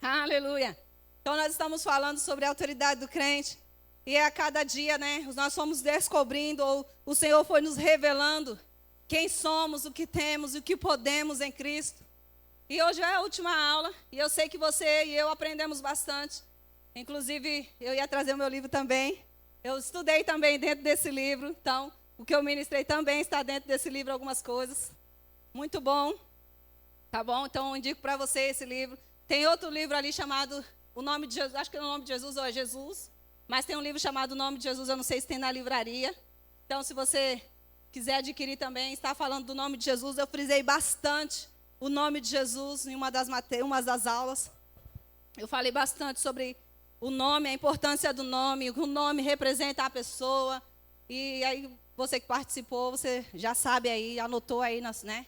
Aleluia. Então nós estamos falando sobre a autoridade do crente. E a cada dia, né, nós fomos descobrindo, ou o Senhor foi nos revelando quem somos, o que temos e o que podemos em Cristo. E hoje é a última aula, e eu sei que você e eu aprendemos bastante. Inclusive, eu ia trazer o meu livro também. Eu estudei também dentro desse livro, então, o que eu ministrei também está dentro desse livro, algumas coisas. Muito bom, tá bom? Então, eu indico para você esse livro. Tem outro livro ali chamado O Nome de Jesus, acho que é o Nome de Jesus ou é Jesus. Mas tem um livro chamado O Nome de Jesus, eu não sei se tem na livraria. Então, se você quiser adquirir também, está falando do nome de Jesus. Eu frisei bastante o nome de Jesus em uma das aulas. Eu falei bastante sobre o nome, a importância do nome, o nome representa a pessoa. E aí, você que participou, você já sabe aí, anotou aí, né?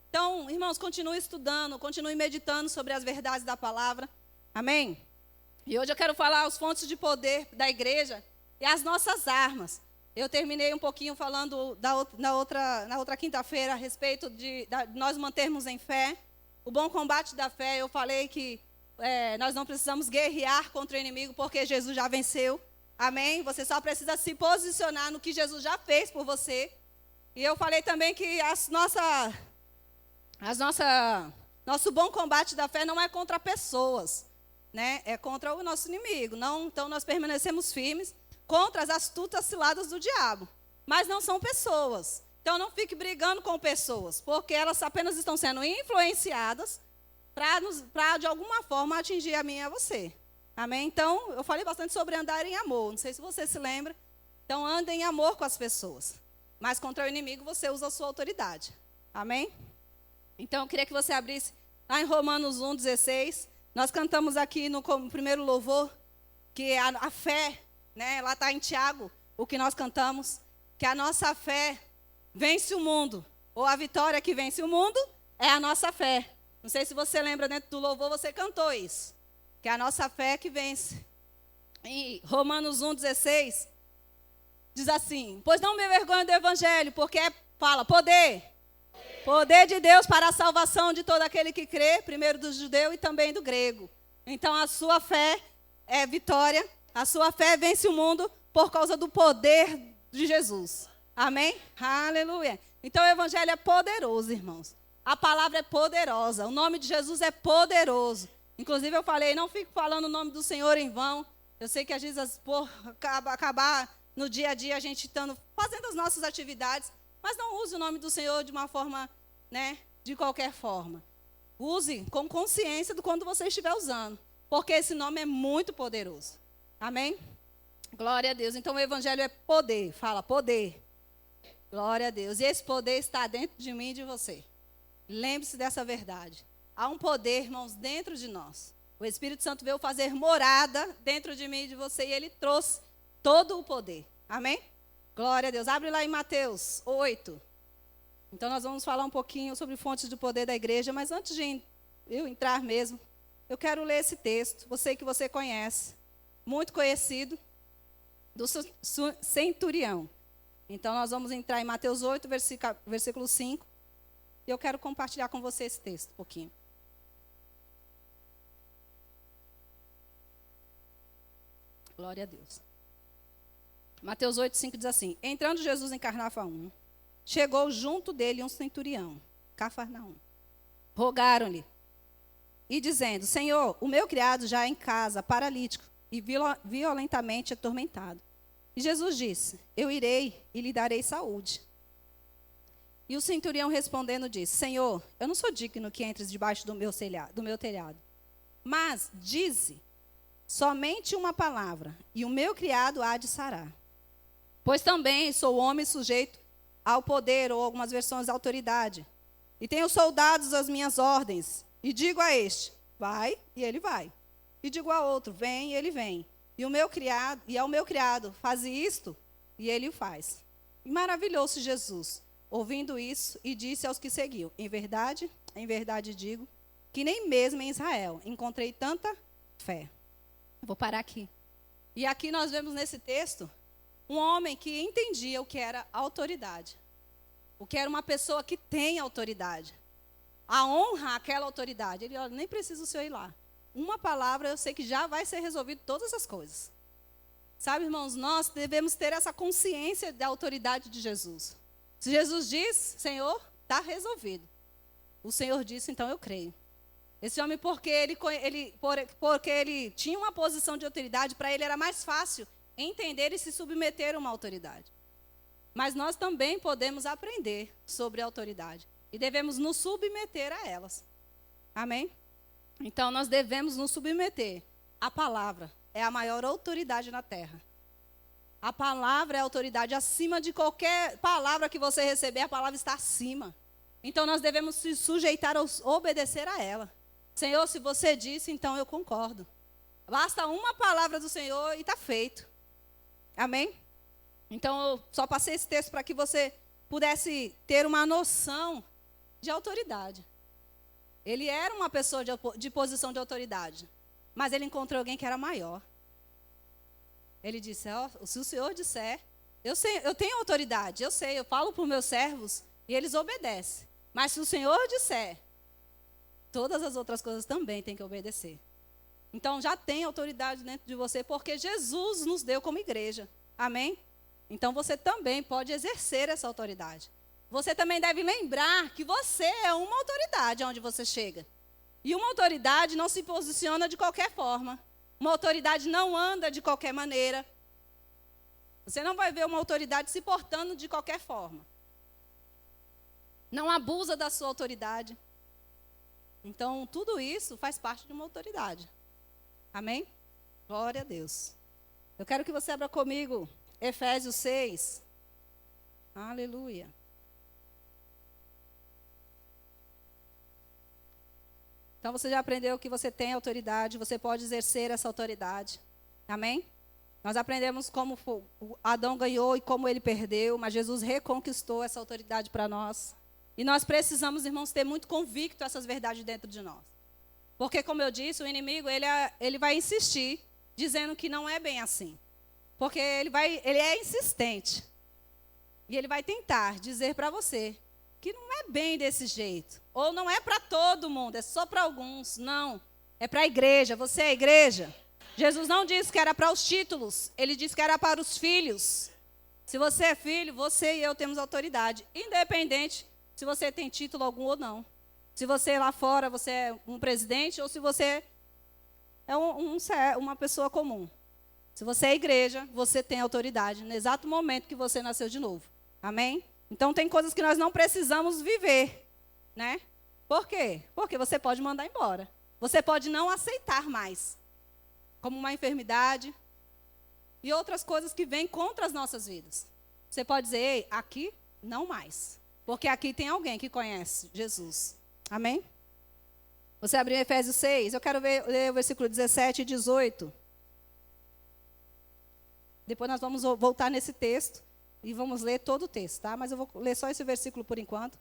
Então, irmãos, continue estudando, continue meditando sobre as verdades da palavra. Amém? E hoje eu quero falar as fontes de poder da igreja e as nossas armas. Eu terminei um pouquinho falando na outra quinta-feira a respeito de nós mantermos em fé. O bom combate da fé, eu falei que nós não precisamos guerrear contra o inimigo porque Jesus já venceu. Amém? Você só precisa se posicionar no que Jesus já fez por você. E eu falei também que nosso bom combate da fé não é contra pessoas. Né? É contra o nosso inimigo. Não, então nós permanecemos firmes contra as astutas ciladas do diabo. Mas não são pessoas. Então não fique brigando com pessoas, porque elas apenas estão sendo influenciadas para de alguma forma atingir a mim e a você. Amém? Então eu falei bastante sobre andar em amor. Não sei se você se lembra. Então ande em amor com as pessoas. Mas contra o inimigo você usa a sua autoridade. Amém? Então eu queria que você abrisse lá em Romanos 1:16. Nós cantamos aqui no primeiro louvor, que a fé, né, lá está em Tiago, o que nós cantamos, que a nossa fé vence o mundo, ou a vitória que vence o mundo é a nossa fé. Não sei se você lembra, dentro do louvor você cantou isso, que é a nossa fé que vence. Em Romanos 1:16, diz assim, pois não me envergonho do evangelho, porque fala, Poder de Deus para a salvação de todo aquele que crê, primeiro do judeu e também do grego. Então a sua fé é vitória, a sua fé vence o mundo por causa do poder de Jesus. Amém? Aleluia. Então o evangelho é poderoso, irmãos. A palavra é poderosa, o nome de Jesus é poderoso. Inclusive eu falei, não fico falando o nome do Senhor em vão. Eu sei que às vezes, por acabar no dia a dia a gente fazendo as nossas atividades, mas não use o nome do Senhor de uma forma, né, de qualquer forma. Use com consciência de quando você estiver usando, porque esse nome é muito poderoso. Amém? Glória a Deus. Então o evangelho é poder. Fala, poder. Glória a Deus. E esse poder está dentro de mim e de você. Lembre-se dessa verdade. Há um poder, irmãos, dentro de nós. O Espírito Santo veio fazer morada dentro de mim e de você, e ele trouxe todo o poder. Amém? Glória a Deus. Abre lá em Mateus 8. Então, nós vamos falar um pouquinho sobre fontes de poder da igreja. Mas antes de eu entrar mesmo, eu quero ler esse texto. Você que você conhece. Muito conhecido. Do centurião. Então, nós vamos entrar em Mateus 8, versículo 5. E eu quero compartilhar com você esse texto um pouquinho. Glória a Deus. Mateus 8, 5 diz assim, entrando Jesus em Cafarnaum, chegou junto dele um centurião, Cafarnaum. Rogaram-lhe, e dizendo, Senhor, o meu criado já é em casa, paralítico, e violentamente atormentado. E Jesus disse, eu irei e lhe darei saúde. E o centurião respondendo disse, Senhor, eu não sou digno que entres debaixo do meu telhado, mas dize somente uma palavra, e o meu criado há de sarar. Pois também sou homem sujeito ao poder, ou algumas versões à autoridade. E tenho soldados às minhas ordens. E digo a este, vai, e ele vai. E digo a outro, vem, e ele vem. E ao meu criado, faz isto, e ele o faz. E maravilhou-se Jesus, ouvindo isso, e disse aos que seguiam, em verdade digo, que nem mesmo em Israel encontrei tanta fé. Vou parar aqui. E aqui nós vemos nesse texto um homem que entendia o que era autoridade. O que era uma pessoa que tem autoridade. A honra àquela autoridade. Ele, olha, nem precisa o senhor ir lá. uma palavra, eu sei que já vai ser resolvido todas as coisas. Sabe, irmãos, nós devemos ter essa consciência da autoridade de Jesus. Se Jesus diz, Senhor, está resolvido. O Senhor disse, então eu creio. Esse homem, porque ele tinha uma posição de autoridade, para ele era mais fácil entender e se submeter a uma autoridade. Mas nós também podemos aprender sobre a autoridade. E devemos nos submeter a elas. Amém? Então, nós devemos nos submeter. A palavra é a maior autoridade na terra. A palavra é a autoridade acima de qualquer palavra que você receber, a palavra está acima. Então, nós devemos se sujeitar, obedecer a ela. Senhor, se você disse, então eu concordo. Basta uma palavra do Senhor e está feito. Amém? Então, eu só passei esse texto para que você pudesse ter uma noção de autoridade. Ele era uma pessoa de posição de autoridade, mas ele encontrou alguém que era maior. Ele disse, se o Senhor disser, eu tenho autoridade, eu falo para os meus servos e eles obedecem. Mas se o Senhor disser, todas as outras coisas também têm que obedecer. Então, já tem autoridade dentro de você, porque Jesus nos deu como igreja. Amém? Então, você também pode exercer essa autoridade. Você também deve lembrar que você é uma autoridade onde você chega. E uma autoridade não se posiciona de qualquer forma. Uma autoridade não anda de qualquer maneira. Você não vai ver uma autoridade se portando de qualquer forma. Não abusa da sua autoridade. Então, tudo isso faz parte de uma autoridade. Amém? Glória a Deus. Eu quero que você abra comigo Efésios 6. Aleluia. Então, você já aprendeu que você tem autoridade, você pode exercer essa autoridade. Amém? Nós aprendemos como Adão ganhou e como ele perdeu, mas Jesus reconquistou essa autoridade para nós. E nós precisamos, irmãos, ter muito convicto essas verdades dentro de nós. Porque, como eu disse, o inimigo, ele vai insistir, dizendo que não é bem assim. Porque ele é insistente. E ele vai tentar dizer para você que não é bem desse jeito. Ou não é para todo mundo, é só para alguns. Não, é para a igreja. Você é a igreja. Jesus não disse que era para os títulos, ele disse que era para os filhos. Se você é filho, você e eu temos autoridade, independente se você tem título algum ou não. Se você lá fora, você é um presidente, ou se você é uma pessoa comum. Se você é igreja, você tem autoridade no exato momento que você nasceu de novo. Amém? Então, tem coisas que nós não precisamos viver, né? Por quê? Porque você pode mandar embora. Você pode não aceitar mais. Como uma enfermidade e outras coisas que vêm contra as nossas vidas. Você pode dizer, ei, aqui não mais. Porque aqui tem alguém que conhece Jesus. Amém? Você abriu Efésios 6, eu quero ler o versículo 17 e 18. Depois nós vamos voltar nesse texto e vamos ler todo o texto, tá? Mas eu vou ler só esse versículo por enquanto.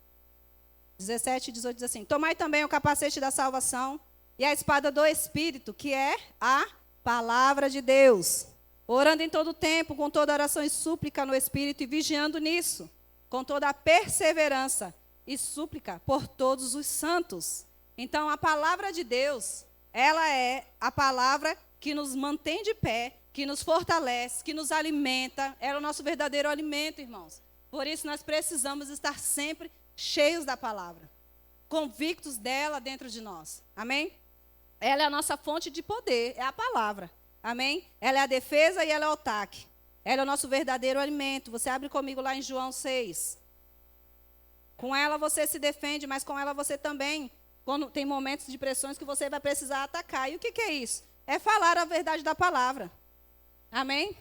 17 e 18 diz assim: tomai também o capacete da salvação e a espada do Espírito, que é a palavra de Deus, orando em todo tempo, com toda oração e súplica no Espírito, e vigiando nisso, com toda a perseverança e súplica por todos os santos. Então, a palavra de Deus, ela é a palavra que nos mantém de pé, que nos fortalece, que nos alimenta. Ela é o nosso verdadeiro alimento, irmãos. Por isso, nós precisamos estar sempre cheios da palavra, convictos dela dentro de nós. Amém? Ela é a nossa fonte de poder, é a palavra. Amém? Ela é a defesa e ela é o ataque. Ela é o nosso verdadeiro alimento. Você abre comigo lá em João 6. Com ela você se defende, mas com ela você também, quando tem momentos de pressões que você vai precisar atacar. E o que é isso? É falar a verdade da palavra. Amém?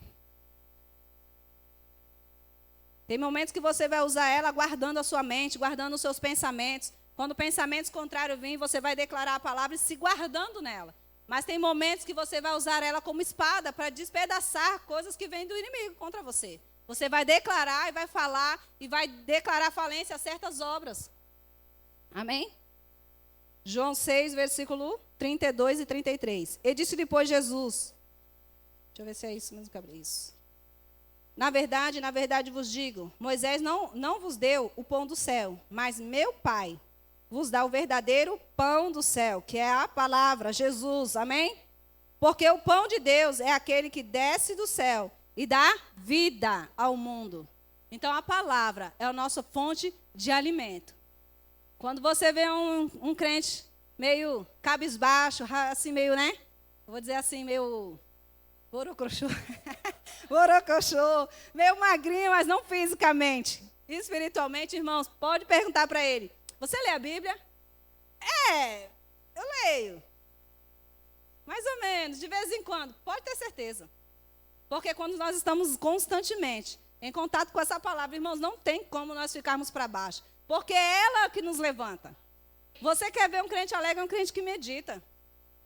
Tem momentos que você vai usar ela guardando a sua mente, guardando os seus pensamentos. Quando pensamentos contrários vêm, você vai declarar a palavra e se guardando nela. Mas tem momentos que você vai usar ela como espada para despedaçar coisas que vêm do inimigo contra você. Você vai declarar e vai falar e vai declarar falência a certas obras. Amém? João 6, versículo 32 e 33. E disse depois Jesus. Deixa eu ver se é isso mesmo que abri isso. Na verdade vos digo, Moisés não vos deu o pão do céu, mas meu Pai vos dá o verdadeiro pão do céu, que é a palavra, Jesus, amém? Porque o pão de Deus é aquele que desce do céu e dá vida ao mundo. Então a palavra é a nossa fonte de alimento. Quando você vê um crente meio cabisbaixo, assim meio, né? Eu vou dizer assim, meio borocochô, borocochô, meio magrinho, mas não fisicamente. Espiritualmente, irmãos, pode perguntar para ele, você lê a Bíblia? Eu leio. Mais ou menos, de vez em quando, pode ter certeza. Porque quando nós estamos constantemente em contato com essa palavra, irmãos, não tem como nós ficarmos para baixo. Porque é ela que nos levanta. Você quer ver um crente alegre, é um crente que medita.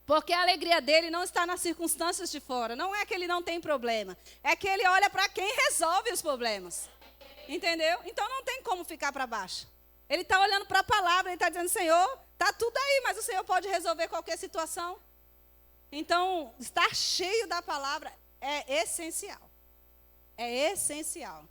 Porque a alegria dele não está nas circunstâncias de fora. Não é que ele não tem problema. É que ele olha para quem resolve os problemas. Entendeu? Então não tem como ficar para baixo. Ele está olhando para a palavra, ele está dizendo, Senhor, está tudo aí, mas o Senhor pode resolver qualquer situação. Então, estar cheio da palavra é essencial. É essencial.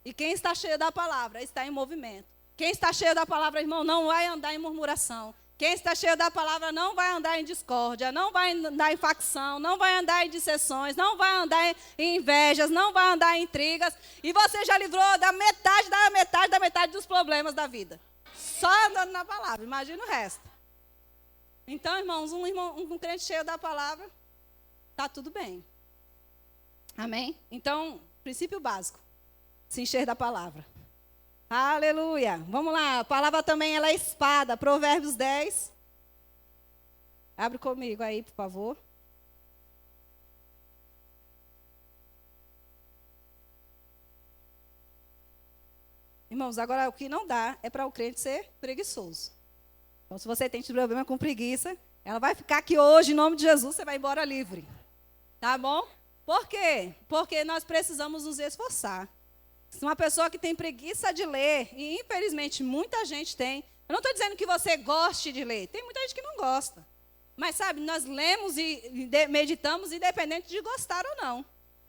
E quem está cheio da palavra está em movimento. Quem está cheio da palavra, irmão, não vai andar em murmuração. Quem está cheio da palavra não vai andar em discórdia, não vai andar em facção, não vai andar em dissensões, não vai andar em invejas, não vai andar em intrigas. E você já livrou da metade dos problemas da vida. Só andando na palavra, imagina o resto. Então, irmãos, um crente cheio da palavra, está tudo bem. Amém? Então, princípio básico, se encher da palavra. Aleluia. Vamos lá, a palavra também ela é espada. Provérbios 10. Abre comigo aí, por favor. Irmãos, agora o que não dá é para o crente ser preguiçoso. Então, se você tem problema com preguiça, ela vai ficar aqui hoje, em nome de Jesus, você vai embora livre. Tá bom? Por quê? Porque nós precisamos nos esforçar. Se uma pessoa que tem preguiça de ler, e infelizmente muita gente tem, eu não estou dizendo que você goste de ler, tem muita gente que não gosta. Mas sabe, nós lemos e meditamos independente de gostar ou não.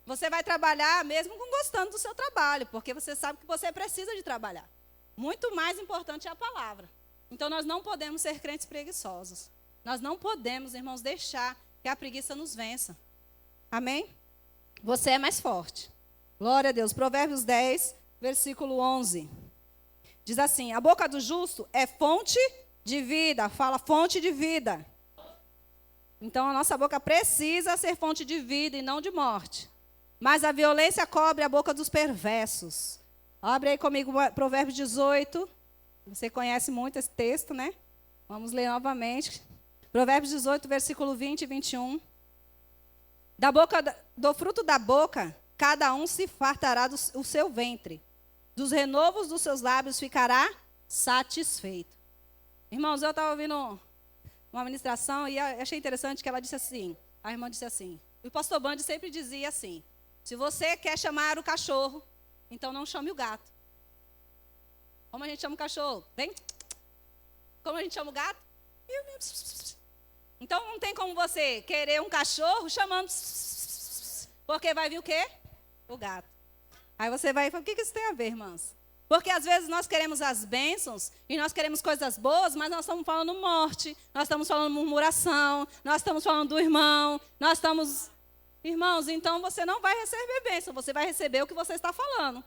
Você vai trabalhar mesmo com gostando do seu trabalho, porque você sabe que você precisa de trabalhar. Muito mais importante é a palavra. Então nós não podemos ser crentes preguiçosos. Nós não podemos, irmãos, deixar que a preguiça nos vença. Amém? Você é mais forte. Glória a Deus. Provérbios 10, versículo 11. Diz assim, a boca do justo é fonte de vida. Fala, fonte de vida. Então, a nossa boca precisa ser fonte de vida e não de morte. Mas a violência cobre a boca dos perversos. Abre aí comigo Provérbios 18. Você conhece muito esse texto, né? Vamos ler novamente. Provérbios 18, versículo 20 e 21. Do fruto da boca, cada um se fartará do seu ventre. Dos renovos dos seus lábios ficará satisfeito. Irmãos, eu estava ouvindo uma ministração e achei interessante que ela disse assim, a irmã disse assim, o pastor Bandi sempre dizia assim, se você quer chamar o cachorro, então não chame o gato. Como a gente chama o cachorro? Vem. Como a gente chama o gato? Então não tem como você querer um cachorro chamando, porque vai vir o quê? O gato. Aí você vai e fala, o que isso tem a ver, irmãs? Porque às vezes nós queremos as bênçãos e nós queremos coisas boas, mas nós estamos falando morte, nós estamos falando murmuração, nós estamos falando do irmão, nós estamos... Irmãos, então você não vai receber bênção, você vai receber o que você está falando.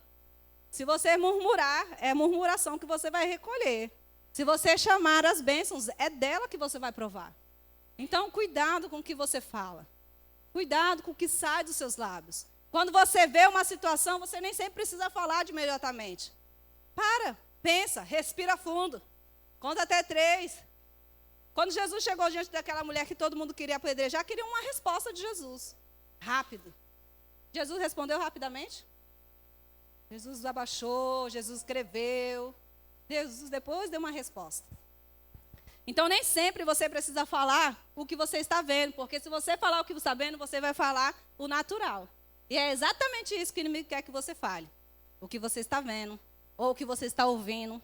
Se você murmurar, é murmuração que você vai recolher. Se você chamar as bênçãos, é dela que você vai provar. Então, cuidado com o que você fala. Cuidado com o que sai dos seus lábios. Quando você vê uma situação, você nem sempre precisa falar de imediatamente. Para, pensa, respira fundo. Conta até 3. Quando Jesus chegou diante daquela mulher que todo mundo queria apedrejar, queria uma resposta de Jesus. Rápido. Jesus respondeu rapidamente? Jesus abaixou, Jesus escreveu. Jesus depois deu uma resposta. Então, nem sempre você precisa falar o que você está vendo, porque se você falar o que você está vendo, você vai falar o natural. E é exatamente isso que o inimigo quer que você fale. O que você está vendo, ou o que você está ouvindo,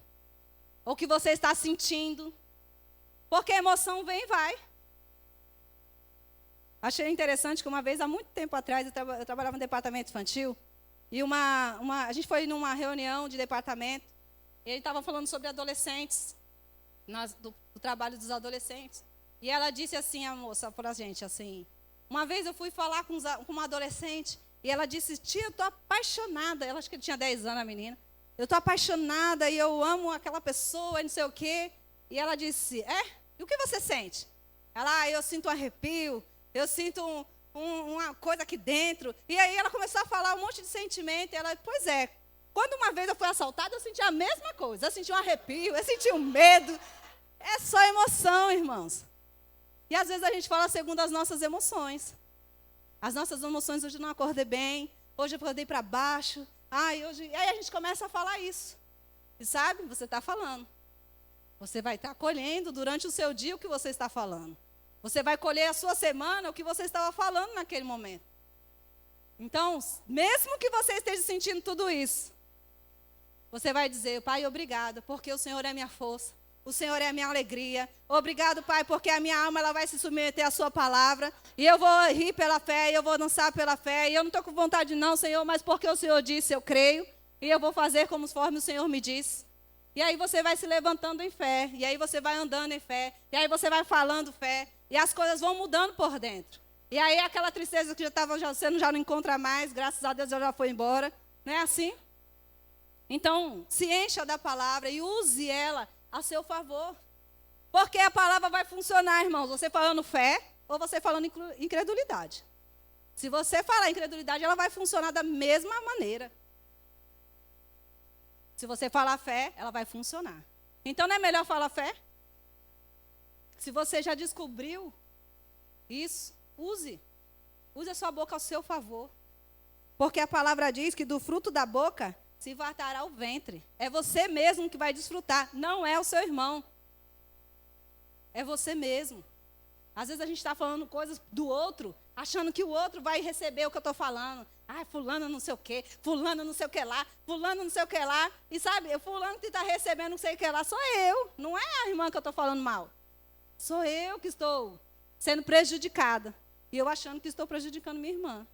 ou o que você está sentindo. Porque a emoção vem e vai. Achei interessante que uma vez, há muito tempo atrás, eu trabalhava no departamento infantil, e a gente foi numa reunião de departamento, e ele estava falando sobre adolescentes. do trabalho dos adolescentes. E ela disse assim, a moça, para a gente, assim, uma vez eu fui falar com uma adolescente, e ela disse, tia, eu estou apaixonada. Ela acho que tinha 10 anos, a menina. Eu estou apaixonada e eu amo aquela pessoa, não sei o quê. E ela disse, e o que você sente? Ela, eu sinto um arrepio, eu sinto uma coisa aqui dentro. E aí ela começou a falar um monte de sentimento. E ela, pois é, quando uma vez eu fui assaltada, eu senti a mesma coisa. Eu senti um arrepio, eu senti um medo. É só emoção, irmãos. E às vezes a gente fala segundo as nossas emoções. As nossas emoções, hoje eu não acordei bem, hoje eu acordei para baixo. Hoje... E aí a gente começa a falar isso. E sabe, você está falando. Você vai estar colhendo durante o seu dia o que você está falando. Você vai colher a sua semana o que você estava falando naquele momento. Então, mesmo que você esteja sentindo tudo isso, você vai dizer, Pai, obrigado, porque o Senhor é minha força. O Senhor é a minha alegria. Obrigado, Pai, porque a minha alma ela vai se submeter à sua palavra. E eu vou rir pela fé, e eu vou dançar pela fé. E eu não estou com vontade não, Senhor, mas porque o Senhor disse, eu creio. E eu vou fazer conforme o Senhor me disse. E aí você vai se levantando em fé. E aí você vai andando em fé. E aí você vai falando fé. E as coisas vão mudando por dentro. E aí aquela tristeza que você já não encontra mais, graças a Deus já foi embora. Não é assim? Então, se encha da palavra e use ela a seu favor. Porque a palavra vai funcionar, irmãos. Você falando fé ou você falando incredulidade. Se você falar incredulidade, ela vai funcionar da mesma maneira. Se você falar fé, ela vai funcionar. Então não é melhor falar fé? Se você já descobriu isso, use. Use a sua boca ao seu favor. Porque a palavra diz que do fruto da boca se fartará o ventre. É você mesmo que vai desfrutar, não é o seu irmão. É você mesmo. Às vezes a gente está falando coisas do outro, achando que o outro vai receber o que eu estou falando. Fulano não sei o quê, fulano não sei o que lá, fulano não sei o que lá. E sabe, o fulano que está recebendo não sei o que lá sou eu. Não é a irmã que eu estou falando mal. Sou eu que estou sendo prejudicada. E eu achando que estou prejudicando minha irmã.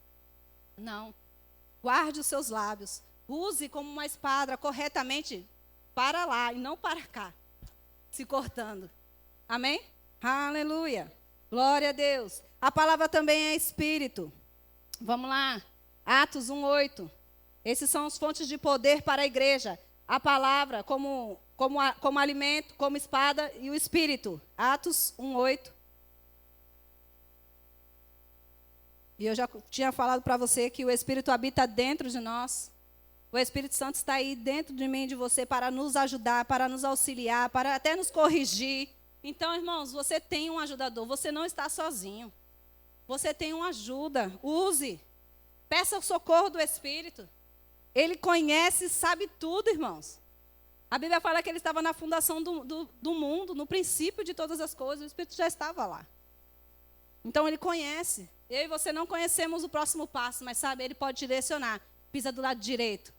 Não. Guarde os seus lábios. Use como uma espada corretamente para lá e não para cá, se cortando. Amém? Aleluia. Glória a Deus. A palavra também é espírito. Vamos lá. Atos 1:8. Esses são as fontes de poder para a igreja. A palavra como alimento, como espada e o espírito. Atos 1:8. E eu já tinha falado para você que o Espírito habita dentro de nós. O Espírito Santo está aí dentro de mim e de você para nos ajudar, para nos auxiliar, para até nos corrigir. Então, irmãos, você tem um ajudador, você não está sozinho. Você tem uma ajuda, use. Peça o socorro do Espírito. Ele conhece e sabe tudo, irmãos. A Bíblia fala que ele estava na fundação do mundo, no princípio de todas as coisas, o Espírito já estava lá. Então, ele conhece. Eu e você não conhecemos o próximo passo, mas sabe, ele pode direcionar. Pisa do lado direito.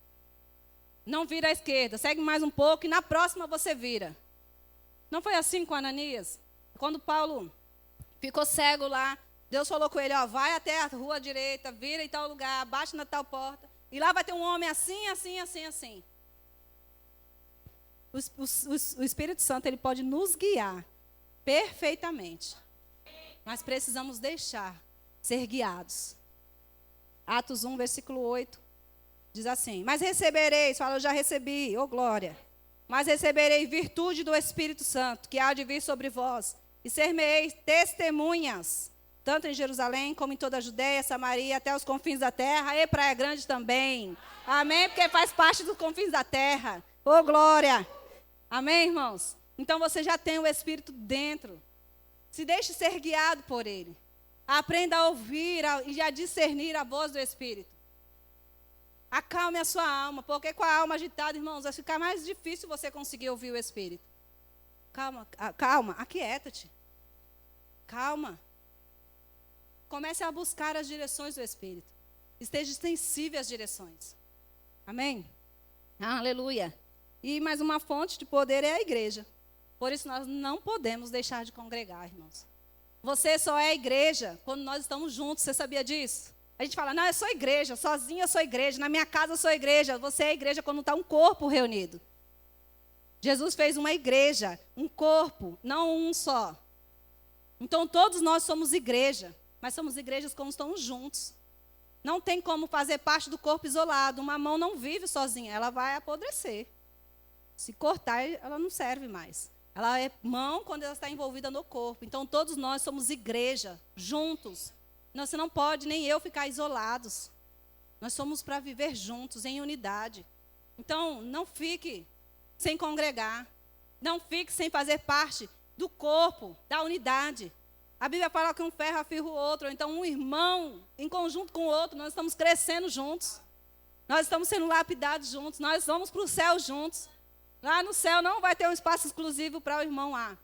Não vira à esquerda, segue mais um pouco e na próxima você vira. Não foi assim com Ananias? Quando Paulo ficou cego lá, Deus falou com ele, vai até a rua direita, vira em tal lugar, bate na tal porta, e lá vai ter um homem assim, assim, assim, assim. O Espírito Santo, ele pode nos guiar perfeitamente. Mas precisamos deixar ser guiados. Atos 1, versículo 8. Diz assim, mas recebereis, fala, eu já recebi, glória. Mas recebereis virtude do Espírito Santo, que há de vir sobre vós, e ser-me-eis testemunhas, tanto em Jerusalém, como em toda a Judéia, Samaria, até os confins da terra, e Praia Grande também. Amém? Porque faz parte dos confins da terra. Glória. Amém, irmãos? Então você já tem o Espírito dentro. Se deixe ser guiado por Ele. Aprenda a ouvir e a discernir a voz do Espírito. Acalme a sua alma, porque com a alma agitada, irmãos, vai ficar mais difícil você conseguir ouvir o Espírito. Calma, aquieta-te. Calma. Comece a buscar as direções do Espírito. Esteja sensível às direções. Amém? Aleluia. E mais uma fonte de poder é a igreja. Por isso nós não podemos deixar de congregar, irmãos. Você só é igreja quando nós estamos juntos, você sabia disso? A gente fala, não, eu sou igreja, sozinha eu sou igreja, na minha casa eu sou igreja. Você é igreja quando está um corpo reunido. Jesus fez uma igreja, um corpo, não um só. Então todos nós somos igreja, mas somos igrejas como estamos juntos. Não tem como fazer parte do corpo isolado. Uma mão não vive sozinha, ela vai apodrecer. Se cortar, ela não serve mais. Ela é mão quando ela está envolvida no corpo. Então todos nós somos igreja, juntos. Você não pode, nem eu, ficar isolados. Nós somos para viver juntos, em unidade. Então, não fique sem congregar. Não fique sem fazer parte do corpo, da unidade. A Bíblia fala que um ferro afirra o outro. Então, um irmão, em conjunto com o outro, nós estamos crescendo juntos. Nós estamos sendo lapidados juntos. Nós vamos para o céu juntos. Lá no céu não vai ter um espaço exclusivo para o irmão A.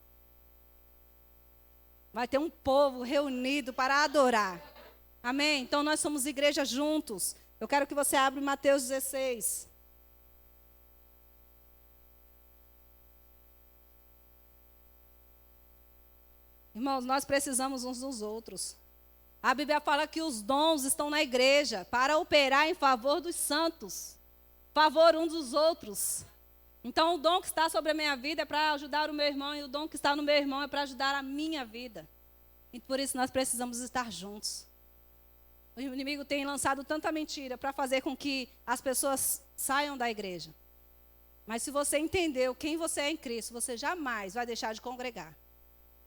Vai ter um povo reunido para adorar. Amém? Então, nós somos igreja juntos. Eu quero que você abra Mateus 16. Irmãos, nós precisamos uns dos outros. A Bíblia fala que os dons estão na igreja para operar em favor dos santos. Favor uns dos outros. Então, o dom que está sobre a minha vida é para ajudar o meu irmão, e o dom que está no meu irmão é para ajudar a minha vida. E por isso nós precisamos estar juntos. O inimigo tem lançado tanta mentira para fazer com que as pessoas saiam da igreja. Mas se você entendeu quem você é em Cristo, você jamais vai deixar de congregar.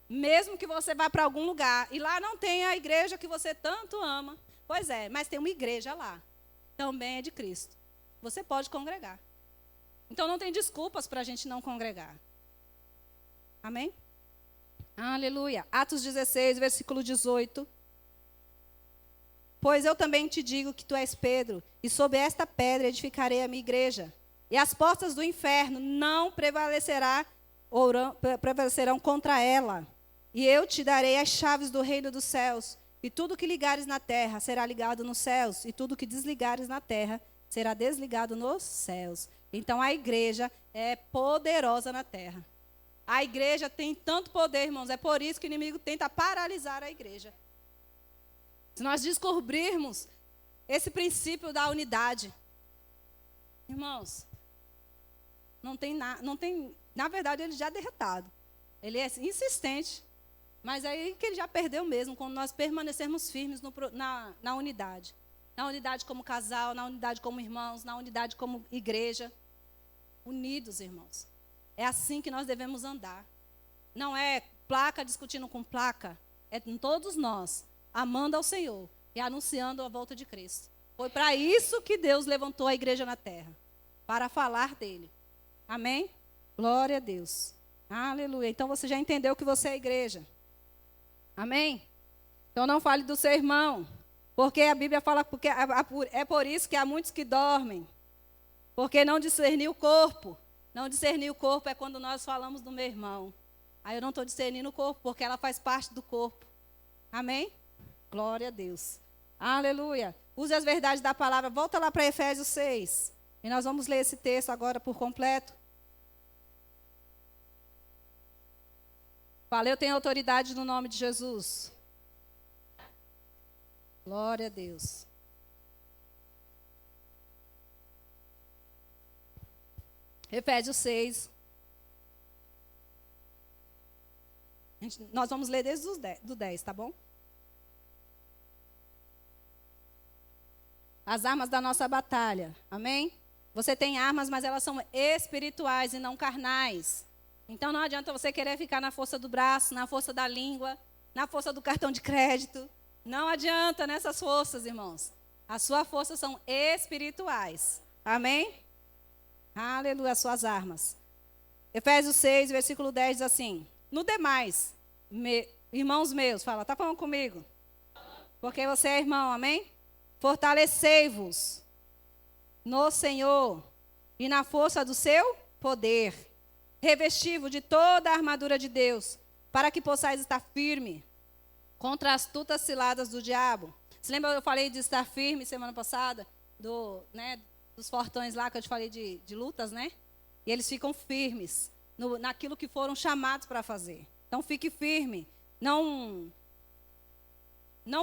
Mesmo que você vá para algum lugar e lá não tenha a igreja que você tanto ama. Pois é, mas tem uma igreja lá. Também é de Cristo. Você pode congregar. Então não tem desculpas para a gente não congregar. Amém? Aleluia. Atos 16, versículo 18. Pois eu também te digo que tu és Pedro, e sobre esta pedra edificarei a minha igreja. E as portas do inferno não prevalecerão contra ela. E eu te darei as chaves do reino dos céus. E tudo que ligares na terra será ligado nos céus. E tudo que desligares na terra será desligado nos céus. Então a igreja é poderosa na terra. A igreja tem tanto poder, irmãos. É por isso que o inimigo tenta paralisar a igreja. Se nós descobrirmos esse princípio da unidade, irmãos, não tem, na verdade, ele já é derrotado. Ele é insistente, mas é aí que ele já perdeu mesmo, quando nós permanecermos firmes na unidade. Na unidade como casal, na unidade como irmãos, na unidade como igreja. Unidos, irmãos. É assim que nós devemos andar. Não é placa discutindo com placa, é todos nós, amando ao Senhor e anunciando a volta de Cristo. Foi para isso que Deus levantou a igreja na terra, para falar dele. Amém? Glória a Deus. Aleluia. Então você já entendeu que você é igreja. Amém? Então não fale do seu irmão, porque a Bíblia fala porque é por isso que há muitos que dormem. Porque não discernir o corpo. Não discernir o corpo é quando nós falamos do meu irmão. Aí eu não estou discernindo o corpo, porque ela faz parte do corpo. Amém? Glória a Deus. Aleluia. Use as verdades da palavra. Volta lá para Efésios 6. E nós vamos ler esse texto agora por completo. Fala, eu tenho autoridade no nome de Jesus. Glória a Deus. Efésios 6. Nós vamos ler desde o 10, tá bom? As armas da nossa batalha. Amém? Você tem armas, mas elas são espirituais e não carnais. Então não adianta você querer ficar na força do braço, na força da língua, na força do cartão de crédito. Não adianta nessas forças, irmãos. As suas forças são espirituais. Amém? Aleluia, as suas armas. Efésios 6, versículo 10 diz assim: no demais, irmãos meus, fala, tá falando comigo? Porque você é irmão, amém? Fortalecei-vos no Senhor e na força do seu poder. Revesti-vos de toda a armadura de Deus, para que possais estar firme contra as astutas ciladas do diabo. Você lembra, eu falei de estar firme semana passada? Dos fortões lá que eu te falei de lutas, né? E eles ficam firmes naquilo que foram chamados para fazer. Então fique firme. Não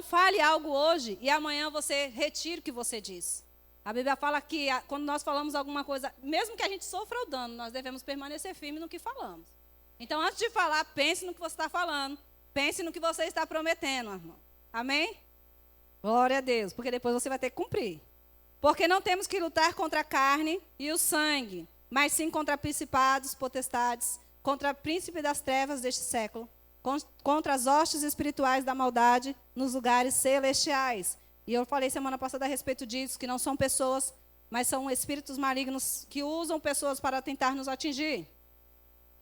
fale algo hoje e amanhã você retire o que você diz. A Bíblia fala que quando nós falamos alguma coisa, mesmo que a gente sofra o dano, nós devemos permanecer firmes no que falamos. Então, antes de falar, pense no que você está falando. Pense no que você está prometendo, irmão. Amém? Glória a Deus, porque depois você vai ter que cumprir. Porque não temos que lutar contra a carne e o sangue, mas sim contra principados, potestades, contra o príncipe das trevas deste século, contra as hostes espirituais da maldade nos lugares celestiais. E eu falei semana passada a respeito disso, que não são pessoas, mas são espíritos malignos que usam pessoas para tentar nos atingir.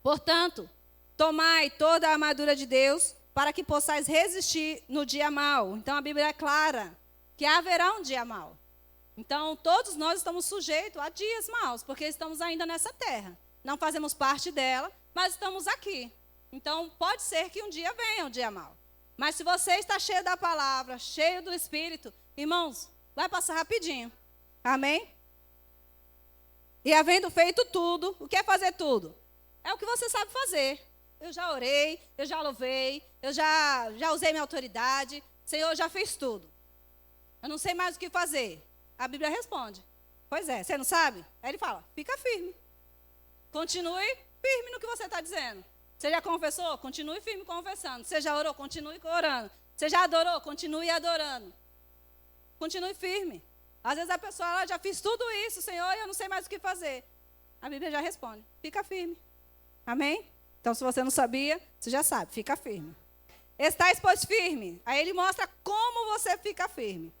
Portanto, tomai toda a armadura de Deus para que possais resistir no dia mau. Então, a Bíblia é clara que haverá um dia mau. Então, todos nós estamos sujeitos a dias maus, porque estamos ainda nessa terra. Não fazemos parte dela, mas estamos aqui. Então, pode ser que um dia venha um dia mau. Mas se você está cheio da palavra, cheio do Espírito, irmãos, vai passar rapidinho. Amém? E havendo feito tudo, o que é fazer tudo? É o que você sabe fazer. Eu já orei, eu já louvei, eu já usei minha autoridade. Senhor, já fiz tudo. Eu não sei mais o que fazer. A Bíblia responde. Pois é, você não sabe? Aí ele fala, fica firme. Continue firme no que você está dizendo. Você já confessou? Continue firme confessando. Você já orou? Continue orando. Você já adorou? Continue adorando. Continue firme. Às vezes a pessoa, ela já fiz tudo isso, Senhor, e eu não sei mais o que fazer. A Bíblia já responde, fica firme. Amém? Então, se você não sabia, você já sabe, fica firme. Estais, pois, firme. Aí ele mostra como você fica firme.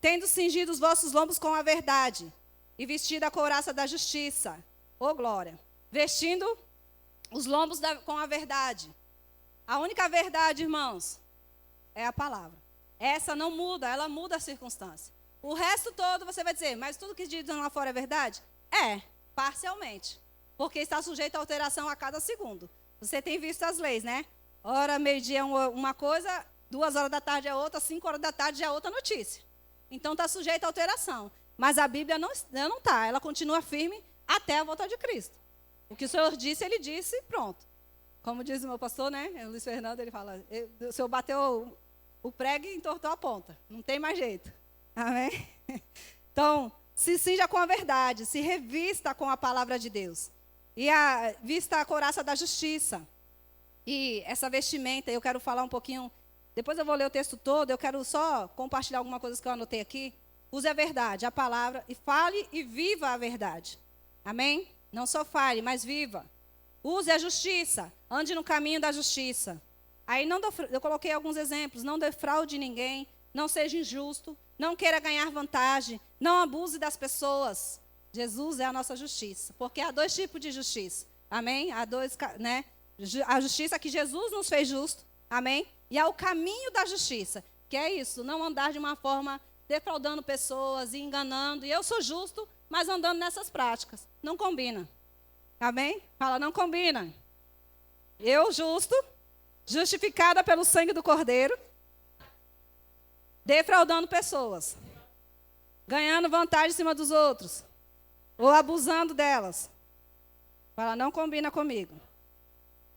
Tendo cingido os vossos lombos com a verdade, e vestido a couraça da justiça. Ô, glória. Vestindo os lombos com a verdade. A única verdade, irmãos, é a palavra. Essa não muda, ela muda a circunstância. O resto todo você vai dizer, mas tudo que dizem lá fora é verdade? É, parcialmente. Porque está sujeito a alteração a cada segundo. Você tem visto as leis, né? Hora, meio-dia é uma coisa, 2 horas da tarde é outra, 5 horas da tarde já é outra notícia. Então está sujeito a alteração. Mas a Bíblia não está, ela continua firme até a volta de Cristo. O que o Senhor disse, ele disse, pronto. Como diz o meu pastor, né? O Luiz Fernando, ele fala, o Senhor bateu o prego e entortou a ponta. Não tem mais jeito. Amém? Então, se cinja com a verdade, se revista com a palavra de Deus. E vista a couraça da justiça. E essa vestimenta, eu quero falar um pouquinho, depois eu vou ler o texto todo, eu quero só compartilhar alguma coisa que eu anotei aqui. Use a verdade, a palavra, e fale e viva a verdade. Amém? Não só fale, mas viva. Use a justiça, ande no caminho da justiça. Aí eu coloquei alguns exemplos, não defraude ninguém, não seja injusto, não queira ganhar vantagem, não abuse das pessoas. Jesus é a nossa justiça, porque há 2 tipos de justiça. Amém? Há 2, né? A justiça que Jesus nos fez justo. Amém? E há o caminho da justiça, que é isso, não andar de uma forma defraudando pessoas e enganando. E eu sou justo, mas andando nessas práticas. Não combina. Amém? Fala, não combina. Eu justo, justificada pelo sangue do Cordeiro, defraudando pessoas, ganhando vantagem em cima dos outros, ou abusando delas. Fala, não combina comigo.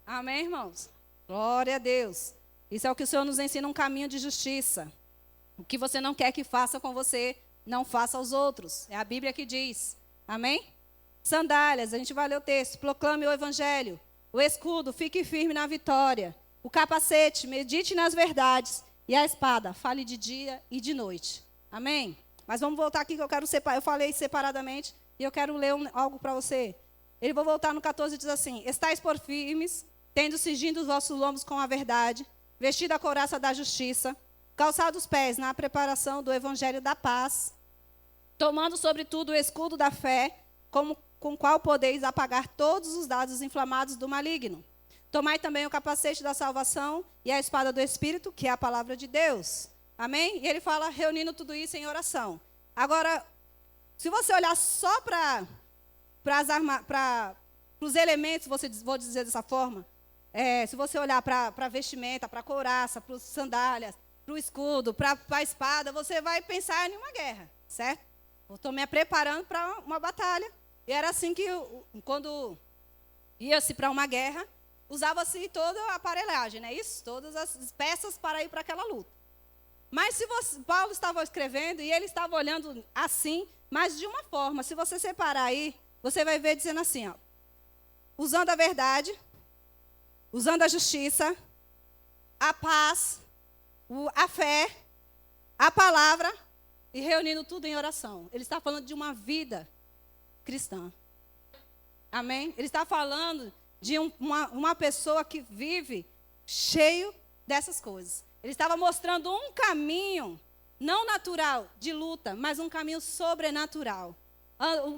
Amém, irmãos? Glória a Deus. Isso é o que o Senhor nos ensina, um caminho de justiça. O que você não quer que faça com você, não faça aos outros. É a Bíblia que diz. Amém? Sandálias, a gente vai ler o texto. Proclame o evangelho. O escudo, fique firme na vitória. O capacete, medite nas verdades. E a espada, fale de dia e de noite. Amém? Mas vamos voltar aqui que eu quero separar. Eu falei separadamente e eu quero ler algo para você. Ele vai voltar no 14 e diz assim: estais por firmes, tendo cingido os vossos lombos com a verdade, vestido a couraça da justiça, calçados os pés na preparação do evangelho da paz, tomando sobretudo o escudo da fé, com o qual podeis apagar todos os dados inflamados do maligno. Tomai também o capacete da salvação e a espada do Espírito, que é a palavra de Deus. Amém? E ele fala, reunindo tudo isso em oração. Agora, se você olhar só para os elementos, vou dizer dessa forma, se você olhar para a vestimenta, para a couraça, para as sandálias, para o escudo, para a espada, você vai pensar em uma guerra, certo? Eu estou me preparando para uma batalha. E era assim que, quando ia-se para uma guerra, usava-se toda a aparelhagem, não é isso? Todas as peças para ir para aquela luta. Mas se você, Paulo estava escrevendo e ele estava olhando assim, mas de uma forma, se você separar aí, você vai ver dizendo assim, ó, usando a verdade, usando a justiça, a paz, a fé, a palavra e reunindo tudo em oração. Ele está falando de uma vida cristã. Amém? Ele está falando de uma pessoa que vive cheio dessas coisas. Ele estava mostrando um caminho, não natural, de luta, mas um caminho sobrenatural.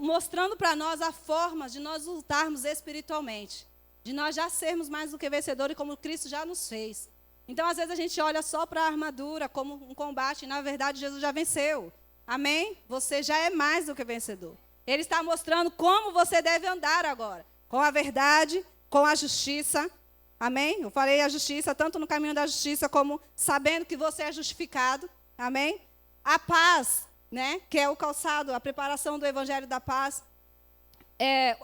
Mostrando para nós a forma de nós lutarmos espiritualmente. De nós já sermos mais do que vencedores, como Cristo já nos fez. Então, às vezes, a gente olha só para a armadura como um combate, e, na verdade, Jesus já venceu. Amém? Você já é mais do que vencedor. Ele está mostrando como você deve andar agora. Com a verdade, com a justiça. Amém? Eu falei a justiça, tanto no caminho da justiça, como sabendo que você é justificado. Amém? A paz, né? Que é o calçado, a preparação do evangelho da paz.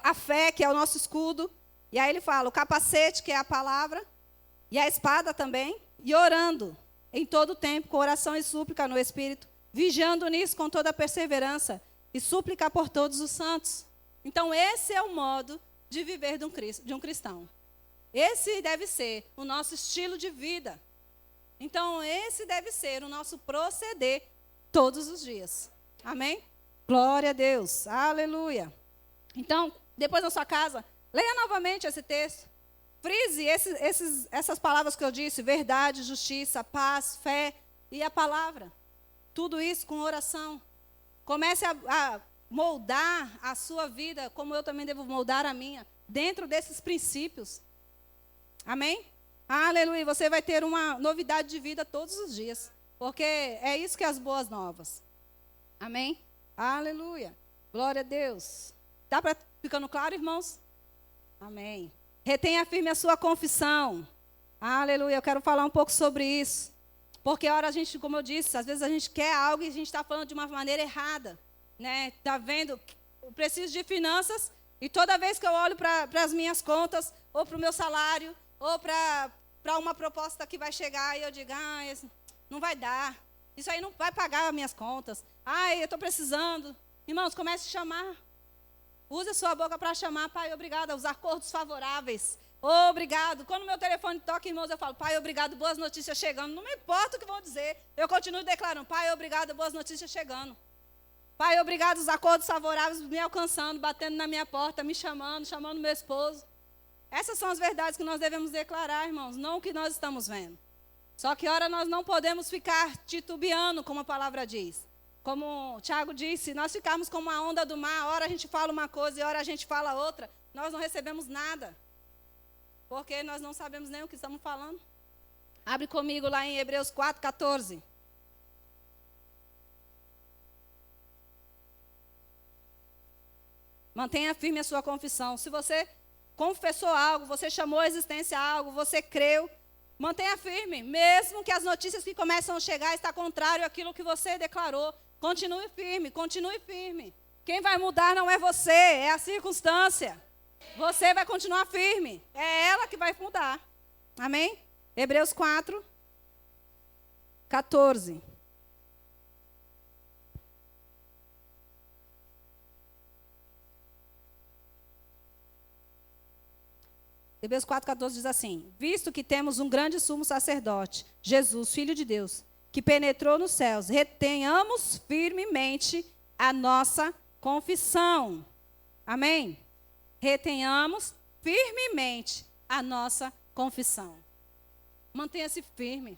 A fé, que é o nosso escudo. E aí ele fala, o capacete, que é a palavra. E a espada também. E orando em todo o tempo, com oração e súplica no Espírito. Vigiando nisso com toda a perseverança. E súplica por todos os santos. Então, esse é o modo de viver de um cristão. Esse deve ser o nosso estilo de vida. Então, esse deve ser o nosso proceder todos os dias. Amém? Glória a Deus. Aleluia. Então, depois na sua casa, leia novamente esse texto. Frise essas palavras que eu disse, verdade, justiça, paz, fé e a palavra. Tudo isso com oração. Comece a moldar a sua vida, como eu também devo moldar a minha, dentro desses princípios. Amém? Aleluia. Você vai ter uma novidade de vida todos os dias. Porque é isso que é as boas novas. Amém? Aleluia. Glória a Deus. Está ficando claro, irmãos? Amém. Retenha firme a sua confissão. Aleluia. Eu quero falar um pouco sobre isso. Porque a hora a gente, como eu disse, às vezes a gente quer algo e a gente está falando de uma maneira errada. Né? Está vendo? Eu preciso de finanças e toda vez que eu olho para as minhas contas, ou para o meu salário, ou para uma proposta que vai chegar, e eu digo, não vai dar. Isso aí não vai pagar as minhas contas. Eu estou precisando. Irmãos, comece a chamar. Use a sua boca para chamar, Pai, obrigado, a usar acordos favoráveis. Obrigado. Quando meu telefone toca, irmãos, eu falo, Pai, obrigado, boas notícias chegando. Não me importa o que vão dizer. Eu continuo declarando, Pai, obrigado, boas notícias chegando. Pai, obrigado, os acordos favoráveis me alcançando, batendo na minha porta, me chamando meu esposo. Essas são as verdades que nós devemos declarar, irmãos, não o que nós estamos vendo. Só que, ora, nós não podemos ficar titubeando, como a palavra diz. Como o Tiago disse, se nós ficarmos como a onda do mar, ora a gente fala uma coisa e ora a gente fala outra, nós não recebemos nada. Porque nós não sabemos nem o que estamos falando. Abre comigo lá em Hebreus 4:14. Mantenha firme a sua confissão. Se você confessou algo, você chamou a existência algo, você creu, mantenha firme. Mesmo que as notícias que começam a chegar está contrário àquilo que você declarou. Continue firme, continue firme. Quem vai mudar não é você, é a circunstância. Você vai continuar firme. É ela que vai mudar. Amém? Hebreus 4:14. Hebreus 4:14 diz assim: visto que temos um grande sumo sacerdote, Jesus, Filho de Deus, que penetrou nos céus, retenhamos firmemente a nossa confissão. Amém? Retenhamos firmemente a nossa confissão. Mantenha-se firme.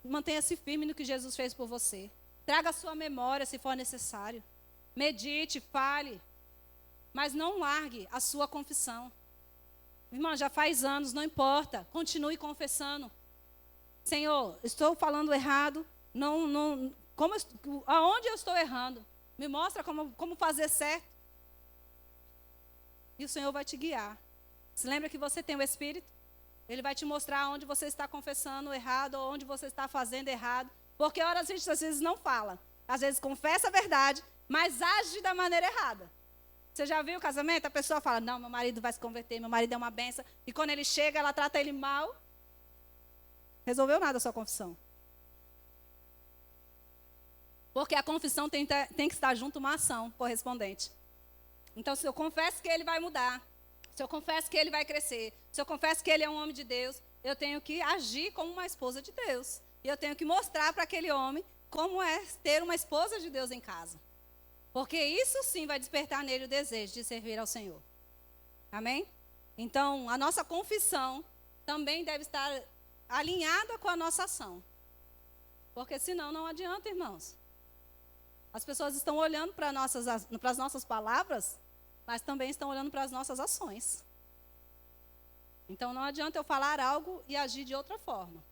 Mantenha-se firme no que Jesus fez por você. Traga a sua memória se for necessário. Medite, fale. Mas não largue a sua confissão. Irmã, já faz anos, não importa. Continue confessando. Senhor, estou falando errado. Aonde eu estou errando? Me mostra como fazer certo. E o Senhor vai te guiar. Se lembra que você tem o Espírito? Ele vai te mostrar onde você está confessando errado ou onde você está fazendo errado. Porque a gente às vezes não fala. Às vezes confessa a verdade, mas age da maneira errada. Você já viu o casamento? A pessoa fala, não, meu marido vai se converter, meu marido é uma benção. E quando ele chega, ela trata ele mal. Resolveu nada a sua confissão. Porque a confissão tem que estar junto uma ação correspondente. Então, se eu confesso que ele vai mudar, se eu confesso que ele vai crescer, se eu confesso que ele é um homem de Deus, eu tenho que agir como uma esposa de Deus. E eu tenho que mostrar para aquele homem como é ter uma esposa de Deus em casa. Porque isso sim vai despertar nele o desejo de servir ao Senhor. Amém? Então, a nossa confissão também deve estar alinhada com a nossa ação. Porque senão não adianta, irmãos. As pessoas estão olhando para as nossas palavras, mas também estão olhando para as nossas ações. Então não adianta eu falar algo e agir de outra forma.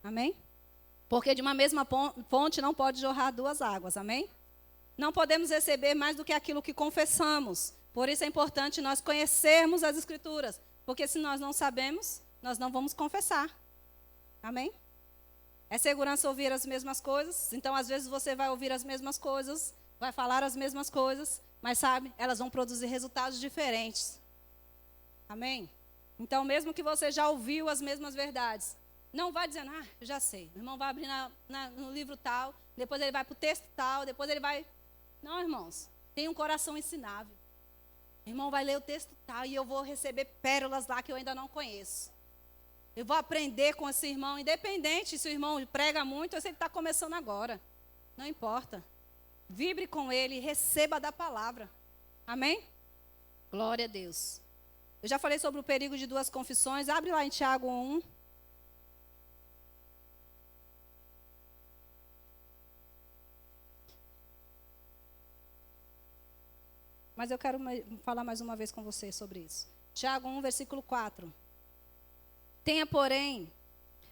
Amém? Porque de uma mesma fonte não pode jorrar duas águas. Amém? Não podemos receber mais do que aquilo que confessamos. Por isso é importante nós conhecermos as Escrituras. Porque se nós não sabemos, nós não vamos confessar. Amém? É segurança ouvir as mesmas coisas. Então, às vezes, você vai ouvir as mesmas coisas, vai falar as mesmas coisas, mas, sabe, elas vão produzir resultados diferentes. Amém? Então, mesmo que você já ouviu as mesmas verdades, não vai dizendo, eu já sei. O irmão vai abrir no livro tal, depois ele vai para o texto tal, depois ele vai... Não, irmãos, tem um coração ensinável. O irmão vai ler o texto tal e eu vou receber pérolas lá que eu ainda não conheço. Eu vou aprender com esse irmão, independente se o irmão prega muito ou se ele está começando agora. Não importa. Vibre com ele e receba da palavra. Amém? Glória a Deus. Eu já falei sobre o perigo de duas confissões. Abre lá em Tiago 1. Mas eu quero falar mais uma vez com você sobre isso. Tiago 1, versículo 4. Tenha, porém,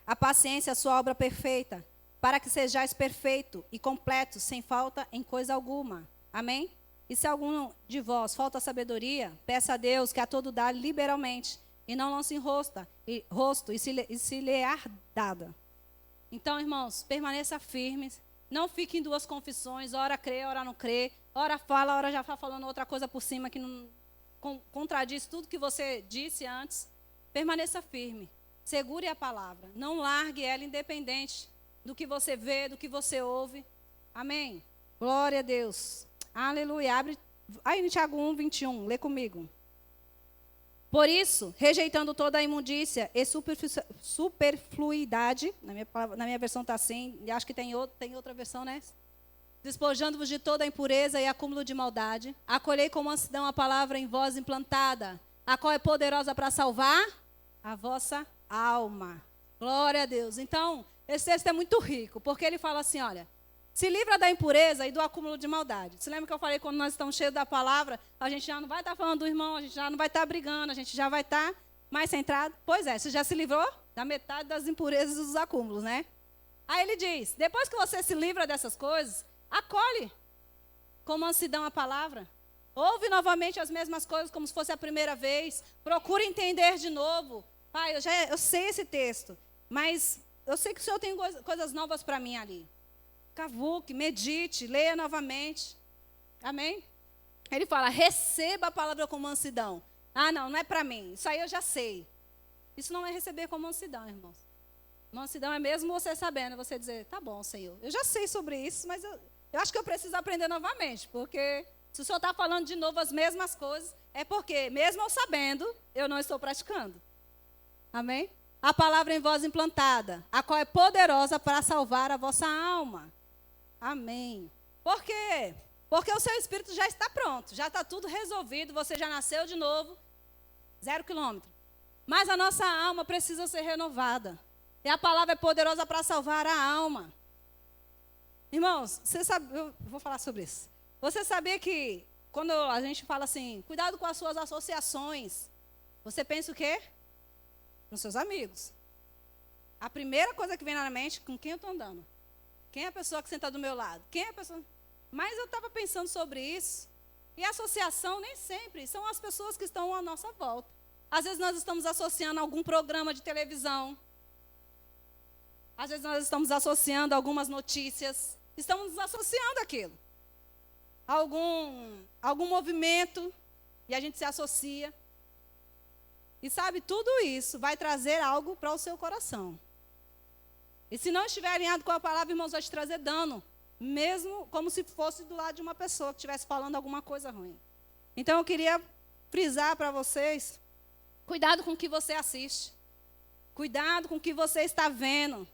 a paciência, a sua obra perfeita, para que sejais perfeito e completo, sem falta em coisa alguma. Amém? E se algum de vós falta sabedoria, peça a Deus, que a todo dá liberalmente, e não lance em rosto, e se lhe é dada. Então, irmãos, permaneça firme, não fique em duas confissões, ora crê, ora não crê, ora fala, ora já está falando outra coisa por cima que não contradiz tudo que você disse antes. Permaneça firme. Segure a palavra, não largue ela independente do que você vê, do que você ouve. Amém? Glória a Deus. Aleluia. Abre aí no Tiago 1, 21, lê comigo. Por isso, rejeitando toda a imundícia e superfluidade, na minha versão está assim, e acho que tem outra versão, né? Despojando-vos de toda a impureza e acúmulo de maldade, acolhei com mansidão a palavra em vós implantada, a qual é poderosa para salvar a vossa alma. Glória a Deus. Então, esse texto é muito rico, porque ele fala assim, olha, se livra da impureza e do acúmulo de maldade. Você lembra que eu falei, quando nós estamos cheios da palavra, a gente já não vai estar falando do irmão, a gente já não vai estar brigando, a gente já vai estar mais centrado. Pois é, você já se livrou da metade das impurezas e dos acúmulos, né? Aí ele diz, depois que você se livra dessas coisas, acolhe com mansidão a palavra. Ouve novamente as mesmas coisas como se fosse a primeira vez. Procure entender de novo. Pai, eu sei esse texto, mas eu sei que o Senhor tem coisas novas para mim ali. Cavuque, medite, leia novamente. Amém? Ele fala, receba a palavra com mansidão. Não é para mim. Isso aí eu já sei. Isso não é receber com mansidão, irmãos. Mansidão é mesmo você sabendo, você dizer, tá bom, Senhor, eu já sei sobre isso, mas eu acho que eu preciso aprender novamente, porque se o Senhor está falando de novo as mesmas coisas, é porque, mesmo eu sabendo, eu não estou praticando. Amém? A palavra em vós implantada, a qual é poderosa para salvar a vossa alma. Amém. Por quê? Porque o seu espírito já está pronto, já está tudo resolvido, você já nasceu de novo, 0 quilômetro. Mas a nossa alma precisa ser renovada. E a palavra é poderosa para salvar a alma. Irmãos, você sabe, eu vou falar sobre isso. Você sabia que, quando a gente fala assim, cuidado com as suas associações, você pensa o quê? Nos seus amigos. A primeira coisa que vem na mente, com quem eu estou andando? Quem é a pessoa que senta do meu lado? Quem é a pessoa... Mas eu estava pensando sobre isso. E a associação nem sempre são as pessoas que estão à nossa volta. Às vezes nós estamos associando a algum programa de televisão. Às vezes nós estamos associando algumas notícias. Estamos nos associando àquilo. Algum movimento. E a gente se associa. E sabe, tudo isso vai trazer algo para o seu coração. E se não estiver alinhado com a palavra, irmãos, vai te trazer dano. mesmo como se fosse do lado de uma pessoa que estivesse falando alguma coisa ruim. Então, eu queria frisar para vocês, cuidado com o que você assiste. Cuidado com o que você está vendo.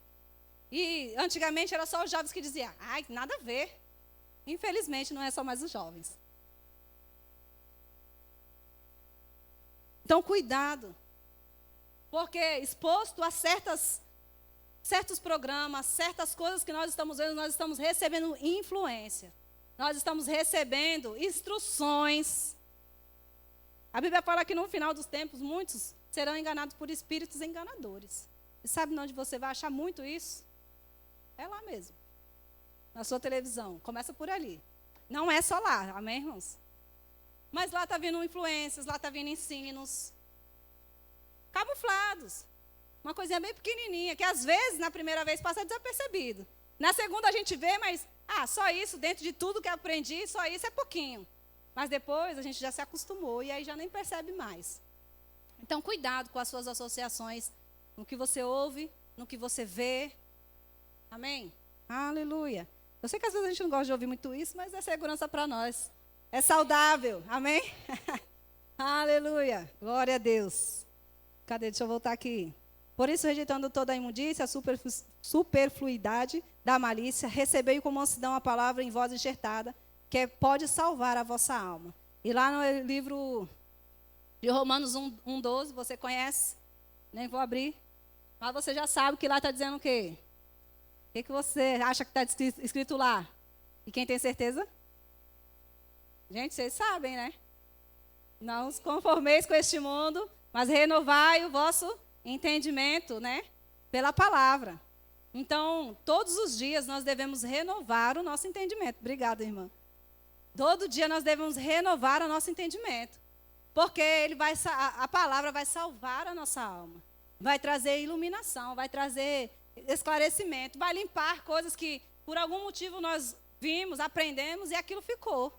E, antigamente, era só os jovens que diziam, ai, nada a ver. Infelizmente, não é só mais os jovens. Então, cuidado. Porque exposto a certos programas, certas coisas que nós estamos vendo, nós estamos recebendo influência. Nós estamos recebendo instruções. A Bíblia fala que no final dos tempos, muitos serão enganados por espíritos enganadores. E sabe onde você vai achar muito isso? É lá mesmo. Na sua televisão. Começa por ali. Não é só lá, amém, irmãos? Mas lá está vindo influências, lá está vindo ensinos. Camuflados. Uma coisinha bem pequenininha, que às vezes, na primeira vez, passa desapercebido. Na segunda a gente vê, mas, só isso, dentro de tudo que eu aprendi, só isso é pouquinho. Mas depois a gente já se acostumou e aí já nem percebe mais. Então, cuidado com as suas associações, no que você ouve, no que você vê. Amém? Aleluia. Eu sei que às vezes a gente não gosta de ouvir muito isso, mas é segurança para nós. É saudável. Amém? Aleluia. Glória a Deus. Cadê? Deixa eu voltar aqui. Por isso, rejeitando toda a imundícia, a superfluidade da malícia, recebei com mansidão a palavra em voz enxertada, que pode salvar a vossa alma. E lá no livro de Romanos 1:12, você conhece? Nem vou abrir. Mas você já sabe que lá está dizendo o quê? O que você acha que está escrito lá? E quem tem certeza? Gente, vocês sabem, né? Não os conformeis com este mundo, mas renovai o vosso entendimento, né? Pela palavra. Então, todos os dias nós devemos renovar o nosso entendimento. Obrigada, irmã. Todo dia nós devemos renovar o nosso entendimento. Porque a palavra vai salvar a nossa alma. Vai trazer iluminação, vai trazer esclarecimento, vai limpar coisas que por algum motivo nós vimos, aprendemos e aquilo ficou.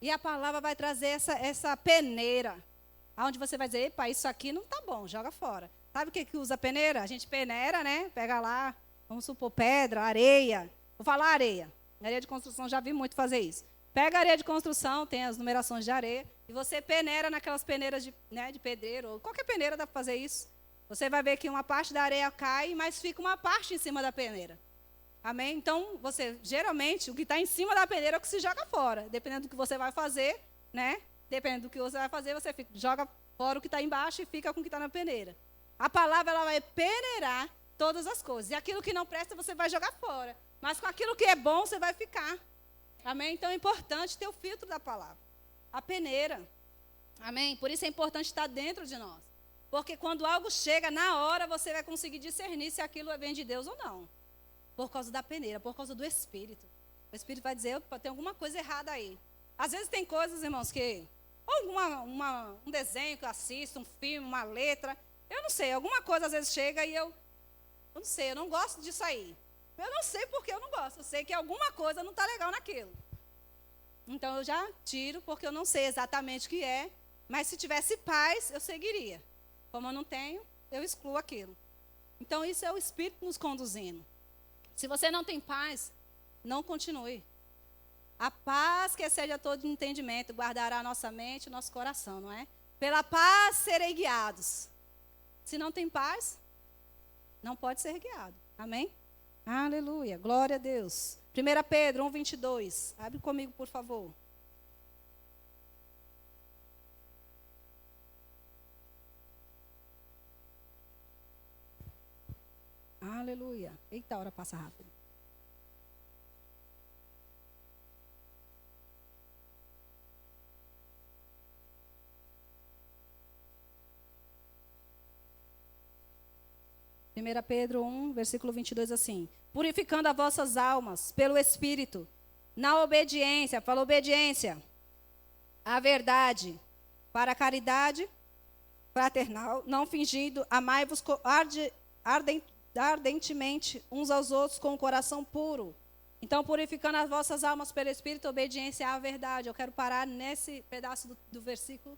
E a palavra vai trazer essa peneira, onde você vai dizer, epa, isso aqui não está bom, joga fora. Sabe o que usa peneira? A gente peneira, né? Pega lá, vamos supor, pedra, areia. Vou falar areia. Areia de construção, já vi muito fazer isso. Pega a areia de construção, tem as numerações de areia, e você peneira naquelas peneiras de pedreiro, ou qualquer peneira dá para fazer isso. Você vai ver que uma parte da areia cai, mas fica uma parte em cima da peneira. Amém? Então, geralmente, o que está em cima da peneira é o que se joga fora. Dependendo do que você vai fazer, né? Dependendo do que você vai fazer, você joga fora o que está embaixo e fica com o que está na peneira. A palavra, ela vai peneirar todas as coisas. E aquilo que não presta, você vai jogar fora. Mas com aquilo que é bom, você vai ficar. Amém? Então, é importante ter o filtro da palavra. A peneira. Amém? Por isso é importante estar dentro de nós. Porque quando algo chega, na hora, você vai conseguir discernir se aquilo vem de Deus ou não. Por causa da peneira, por causa do Espírito. O Espírito vai dizer, tem alguma coisa errada aí. Às vezes tem coisas, irmãos, que... Ou um desenho que eu assisto, um filme, uma letra. Eu não sei, alguma coisa às vezes chega e eu não sei, eu não gosto disso aí. Eu não sei porque eu não gosto. Eu sei que alguma coisa não está legal naquilo. Então eu já tiro, porque eu não sei exatamente o que é. Mas se tivesse paz, eu seguiria. Como eu não tenho, eu excluo aquilo. Então isso é o Espírito nos conduzindo. Se você não tem paz, não continue. A paz que excede a todo entendimento guardará a nossa mente e o nosso coração, não é? Pela paz serei guiados. Se não tem paz, não pode ser guiado. Amém? Aleluia. Glória a Deus. 1 Pedro 1:22. Abre comigo, por favor. Aleluia. Eita, a hora passa rápido. Primeira Pedro 1, versículo 22, assim. Purificando as vossas almas pelo Espírito, na obediência, fala obediência, à verdade, para a caridade fraternal, não fingindo, amai-vos ardentemente uns aos outros com o coração puro. Então, purificando as vossas almas pelo Espírito, obediência à verdade. Eu quero parar nesse pedaço do versículo.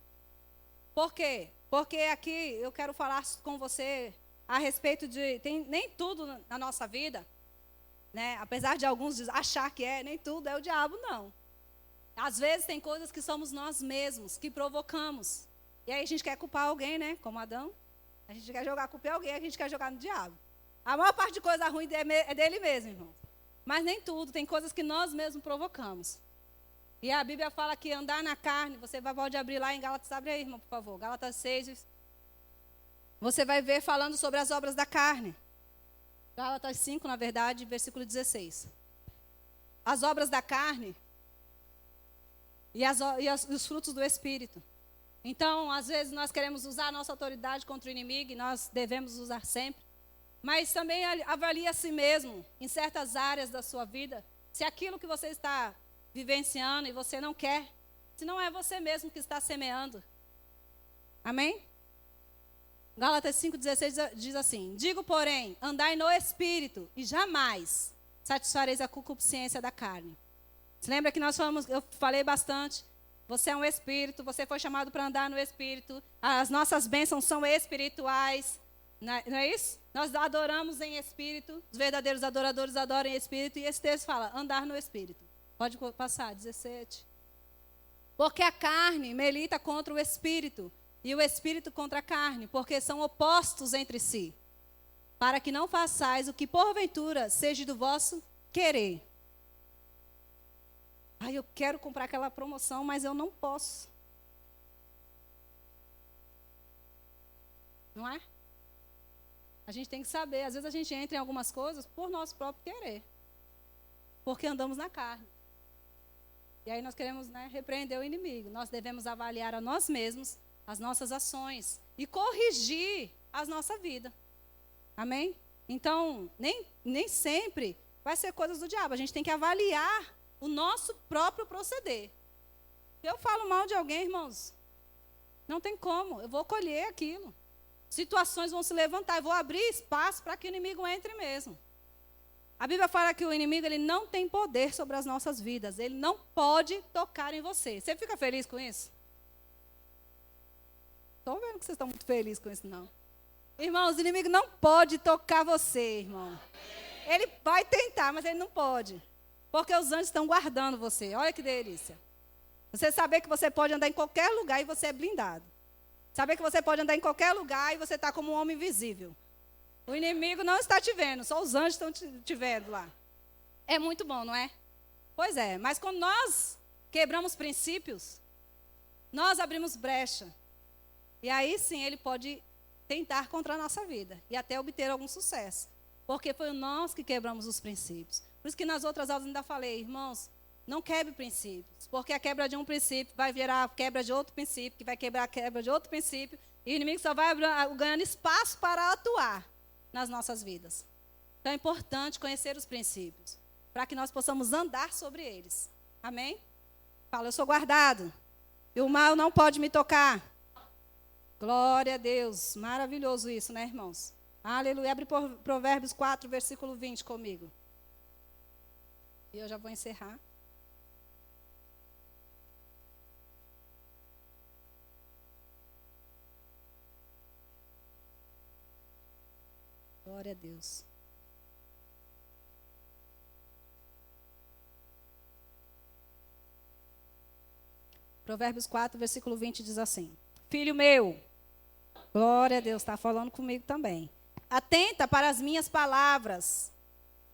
Por quê? Porque aqui eu quero falar com você a respeito de... nem tudo na nossa vida né? Apesar de alguns achar que nem tudo é o diabo, não. Às vezes tem coisas que somos nós mesmos, que provocamos. E aí a gente quer culpar alguém, né? Como Adão. A gente quer jogar a culpa em alguém, a gente quer jogar no diabo. A maior parte de coisa ruim é dele mesmo, irmão. Mas nem tudo, tem coisas que nós mesmos provocamos. E a Bíblia fala que andar na carne, você pode abrir lá em Gálatas, abre aí, irmão, por favor. Gálatas 6, você vai ver falando sobre as obras da carne. Gálatas 5, na verdade, versículo 16. As obras da carne e os frutos do Espírito. Então, às vezes, nós queremos usar a nossa autoridade contra o inimigo, e nós devemos usar sempre. Mas também avalie a si mesmo, em certas áreas da sua vida, se aquilo que você está vivenciando e você não quer, se não é você mesmo que está semeando. Amém? Gálatas 5,16 diz assim: digo, porém, andai no Espírito, e jamais satisfareis a concupiscência da carne. Você lembra que eu falei bastante, você é um Espírito, você foi chamado para andar no Espírito, as nossas bênçãos são espirituais, não é isso? Nós adoramos em Espírito, os verdadeiros adoradores adoram em Espírito, e esse texto fala, andar no Espírito. Pode passar, 17. Porque a carne milita contra o Espírito, e o Espírito contra a carne, porque são opostos entre si, para que não façais o que porventura seja do vosso querer. Eu quero comprar aquela promoção, mas eu não posso. Não é? A gente tem que saber, às vezes a gente entra em algumas coisas por nosso próprio querer, porque andamos na carne. E aí nós queremos, repreender o inimigo. Nós devemos avaliar a nós mesmos, as nossas ações, e corrigir a nossa vida. Amém? Então, nem sempre vai ser coisas do diabo. A gente tem que avaliar o nosso próprio proceder. Se eu falo mal de alguém, irmãos, não tem como, eu vou colher aquilo. Situações vão se levantar, eu vou abrir espaço para que o inimigo entre mesmo. A Bíblia fala que o inimigo ele não tem poder sobre as nossas vidas, ele não pode tocar em você. Você fica feliz com isso? Estou vendo que vocês estão muito felizes com isso, não. Irmãos, o inimigo não pode tocar você, irmão. Ele vai tentar, mas ele não pode. Porque os anjos estão guardando você. Olha que delícia. Você saber que você pode andar em qualquer lugar e você é blindado. Saber que você pode andar em qualquer lugar e você está como um homem invisível. O inimigo não está te vendo, só os anjos estão te vendo lá. É muito bom, não é? Pois é, mas quando nós quebramos princípios, nós abrimos brecha. E aí sim ele pode tentar contra a nossa vida e até obter algum sucesso. Porque foi nós que quebramos os princípios. Por isso que nas outras aulas ainda falei, irmãos, não quebre princípios. Porque a quebra de um princípio vai virar a quebra de outro princípio, que vai quebrar a quebra de outro princípio. E o inimigo só vai ganhando espaço para atuar nas nossas vidas. Então é importante conhecer os princípios, para que nós possamos andar sobre eles. Amém? Fala, eu sou guardado, e o mal não pode me tocar. Glória a Deus, maravilhoso isso, né, irmãos? Aleluia, abre Provérbios 4, versículo 20 comigo. E eu já vou encerrar. Glória a Deus. Provérbios 4, versículo 20 diz assim: Filho meu, glória a Deus, está falando comigo também. Atenta para as minhas palavras.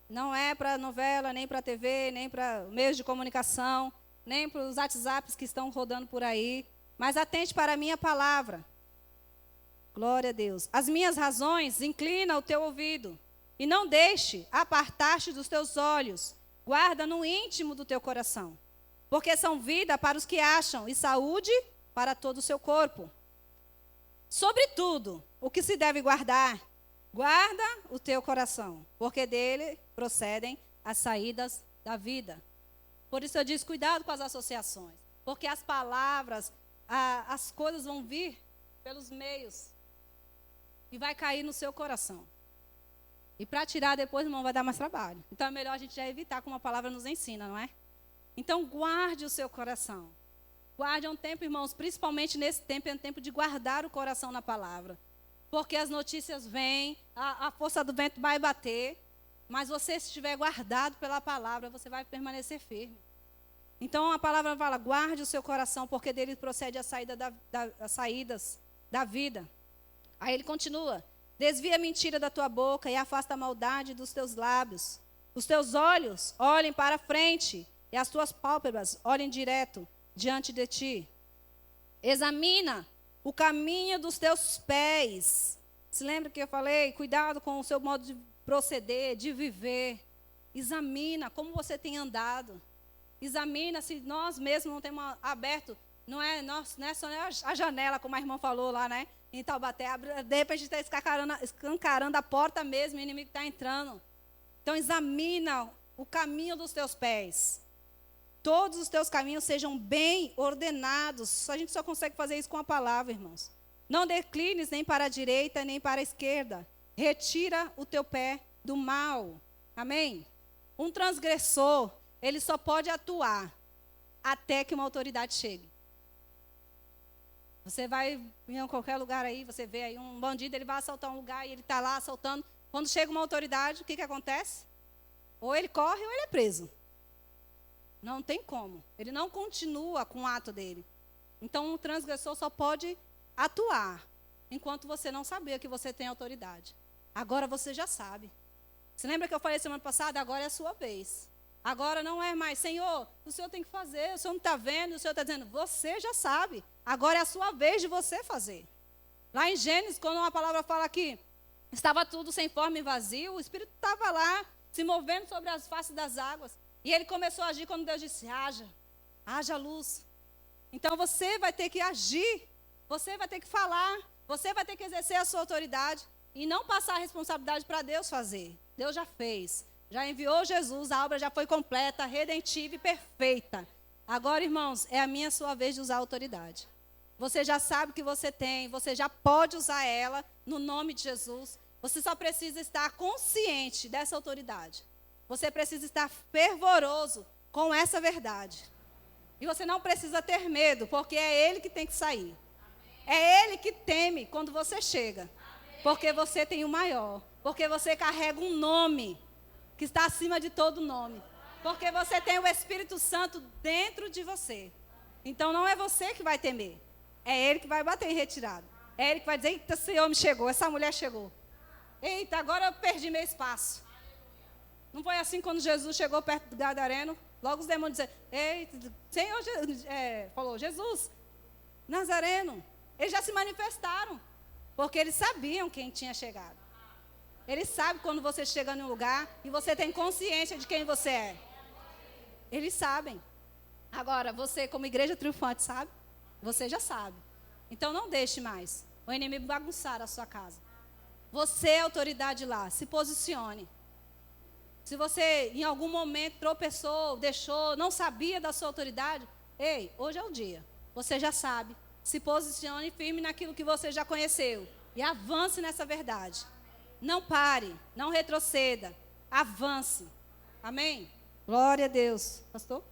Não é para novela, nem para TV, nem para meios de comunicação, nem para os WhatsApps que estão rodando por aí. Mas atente para a minha palavra. Glória a Deus. As minhas razões, inclina o teu ouvido. E não deixe apartar-te dos teus olhos. Guarda no íntimo do teu coração. Porque são vida para os que acham e saúde para todo o seu corpo. Sobretudo, o que se deve guardar, guarda o teu coração, porque dele procedem as saídas da vida. Por isso eu disse, cuidado com as associações, porque as palavras, as coisas vão vir pelos meios e vai cair no seu coração. E para tirar depois, irmão, vai dar mais trabalho. Então é melhor a gente já evitar, como a palavra nos ensina, não é? Então guarde o seu coração. Guarde um tempo, irmãos, principalmente nesse tempo, é um tempo de guardar o coração na palavra. Porque as notícias vêm, a força do vento vai bater, Mas você, se estiver guardado pela palavra, você vai permanecer firme. Então a palavra fala, guarde o seu coração, porque dele procede a saída as saídas da vida. Aí ele continua, desvia a mentira da tua boca e afasta a maldade dos teus lábios. Os teus olhos olhem para frente e as tuas pálpebras olhem direto diante de ti. Examina o caminho dos teus pés. Se lembra que eu falei? Cuidado com o seu modo de proceder, de viver. Examina como você tem andado. Examina se nós mesmos não temos aberto, não é só a janela, como a irmã falou lá, né? Em Taubaté, de repente está escancarando a porta mesmo, o inimigo está entrando. Então examina o caminho dos teus pés. Todos os teus caminhos sejam bem ordenados. A gente só consegue fazer isso com a palavra, irmãos. Não declines nem para a direita, nem para a esquerda. Retira o teu pé do mal. Amém? Um transgressor, ele só pode atuar até que uma autoridade chegue. Você vai em qualquer lugar aí, você vê aí um bandido, ele vai assaltar um lugar e ele está lá assaltando. Quando chega uma autoridade, o que acontece? Ou ele corre ou ele é preso. Não tem como. Ele não continua com o ato dele. Então, um transgressor só pode atuar enquanto você não saber que você tem autoridade. Agora você já sabe. Você lembra que eu falei semana passada? Agora é a sua vez. Agora não é mais, Senhor, o Senhor tem que fazer, o Senhor não está vendo, o Senhor está dizendo, você já sabe. Agora é a sua vez de você fazer. Lá em Gênesis, quando uma palavra fala que estava tudo sem forma e vazio, o Espírito estava lá, se movendo sobre as faces das águas. E ele começou a agir quando Deus disse, haja luz. Então você vai ter que agir, você vai ter que falar, você vai ter que exercer a sua autoridade e não passar a responsabilidade para Deus fazer. Deus já fez, já enviou Jesus, a obra já foi completa, redentiva e perfeita. Agora, irmãos, é a minha sua vez de usar a autoridade. Você já sabe que você tem, você já pode usar ela no nome de Jesus. Você só precisa estar consciente dessa autoridade. Você precisa estar fervoroso com essa verdade. E você não precisa ter medo, porque é Ele que tem que sair. É Ele que teme quando você chega. Porque você tem o maior. Porque você carrega um nome que está acima de todo nome. Porque você tem o Espírito Santo dentro de você. Então não é você que vai temer. É Ele que vai bater em retirada. É Ele que vai dizer, eita, esse homem chegou, essa mulher chegou. Eita, agora eu perdi meu espaço. Não foi assim quando Jesus chegou perto do Gadareno? Logo os demônios disseram, eita, Senhor, falou, Jesus, Nazareno. Eles já se manifestaram. Porque eles sabiam quem tinha chegado. Eles sabem quando você chega em um lugar e você tem consciência de quem você é. Eles sabem. Agora, você como igreja triunfante, sabe? Você já sabe. Então não deixe mais o inimigo bagunçar a sua casa. Você é autoridade lá, se posicione. Se você em algum momento tropeçou, deixou, não sabia da sua autoridade, ei, hoje é o dia. Você já sabe. Se posicione firme naquilo que você já conheceu. E avance nessa verdade. Não pare, não retroceda. Avance. Amém? Glória a Deus. Pastor?